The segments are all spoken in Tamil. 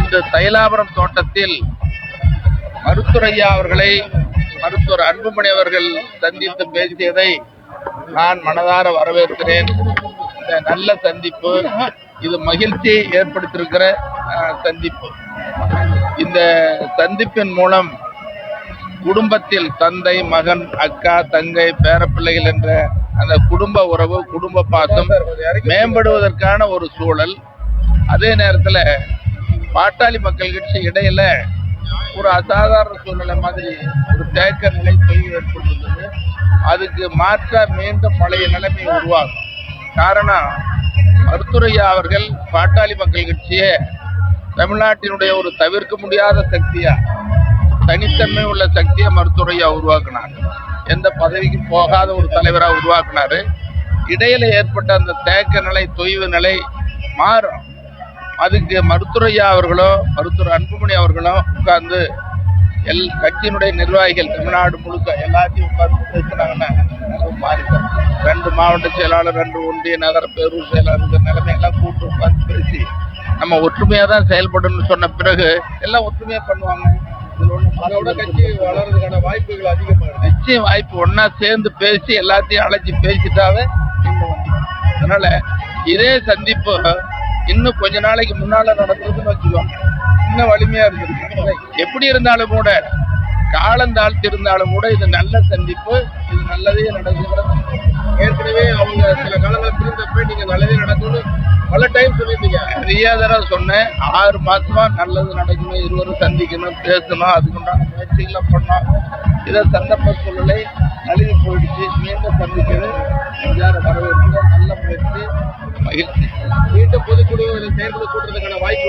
இன்று தைலாபுரம் தோட்டத்தில் மருத்துவர் ஐயா அவர்களை மருத்துவர் அன்புமணி அவர்கள் சந்தித்து பேசியதை நான் மனதார வரவேற்கிறேன். இந்த நல்ல சந்திப்பு, இது மகிழ்ச்சி ஏற்படுத்தியிருக்கிற சந்திப்பு. இந்த சந்திப்பின் மூலம் குடும்பத்தில் தந்தை, மகன், அக்கா, தங்கை, பேரப்பிள்ளைகள் என்ற அந்த குடும்ப உறவு, குடும்ப பாசம் மேம்படுவதற்கான ஒரு சூழல். அதே நேரத்தில் பாட்டாளி மக்கள் கட்சி இடையில ஒரு அசாதாரண சூழ்நிலை மாதிரி ஒரு தேக்க நிலை தொய்வு ஏற்பட்டிருந்தது. அதுக்கு மாற்றா மீண்டும் பழைய நிலைமை உருவாகும். காரணம், மருத்துவர் ஐயா அவர்கள் பாட்டாளி மக்கள் கட்சியை தமிழ்நாட்டினுடைய ஒரு தவிர்க்க முடியாத சக்தியா, தனித்தன்மை உள்ள சக்தியை மருத்துவர் ஐயா உருவாக்கினார். எந்த பதவிக்கும் போகாத ஒரு தலைவராக உருவாக்கினாரு. இடையில ஏற்பட்ட அந்த தேக்க நிலை, தொய்வு நிலை மாறும். அதுக்கு மருத்துவர் ஐயா அவர்களோ மருத்துவர் அன்புமணி அவர்களோ உட்கார்ந்து கட்சியினுடைய நிர்வாகிகள் தமிழ்நாடு முழுக்க எல்லாத்தையும் உட்கார்ந்து பேசுறாங்கன்னா மாறிடும். 2 மாவட்ட செயலாளர், 2 ஒன்றிய நகர பேரூர் செயலாளர் நிலைமையெல்லாம் கூட்டு உட்கார்ந்து பேசி நம்ம ஒற்றுமையா தான் செயல்படணும்னு சொன்ன பிறகு எல்லாம் ஒற்றுமையா பண்ணுவாங்க. கட்சி வளர்றதுக்கான வாய்ப்புகள் அதிகமாக நிச்சயம் வாய்ப்பு. ஒன்னா சேர்ந்து பேசி எல்லாத்தையும் அழைச்சி பேசிட்டாவே. அதனால இதே சந்திப்பு இன்னும் கொஞ்ச நாளைக்கு முன்னால நடந்ததுன்னு வச்சுக்கோங்க, இன்னும் வலிமையா இருந்திருக்கு. எப்படி இருந்தாலும் கூட, காலந்தாழ்த்தி இருந்தாலும் கூட இது நல்ல சந்திப்பு, இது நல்லதே நடக்குது. ஏற்கனவே அவங்க சில காலங்கள் பிரிந்தப்ப நீங்க நல்லதே நடக்கும்னு பல டைம் சொல்லிட்டீங்க. நிறைய தடவை சொன்னேன். 6 மாசமா நல்லது நடக்கணும், இருவரும் சந்திக்கணும், பேசணும், அதுக்குண்டான முயற்சிகளை பண்ணோம். இதை சந்தர்ப்ப சூழ்நிலை நழுவி போயிடுச்சு. மீண்டும் சந்திக்கிறது வரவேற்கிற நல்ல முயற்சி, மகிழ்ச்சி. மீண்டும் பொதுக்குழு செயல்பட கூட்டுறதுக்கான வாய்ப்பு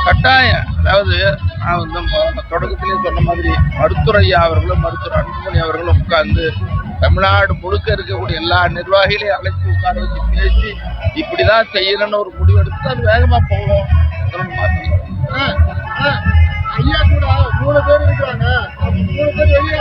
கட்டாயம். அதாவது நான் வந்து தொடக்கத்திலேயே சொன்ன மாதிரி மருத்துவர் ஐயா அவர்களும் மருத்துவர் அன்புமணி அவர்களும் உட்கார்ந்து தமிழ்நாடு முழுக்க இருக்கக்கூடிய எல்லா நிர்வாகிகளையும் அழைச்சி உட்கார வச்சு பேசி இப்படிதான் செய்யணும்னு ஒரு முடிவு எடுத்து அது வேகமா போகும். ஐயா கூட 3 பேர் இருக்கிறாங்க. 3 பேர் வெளியே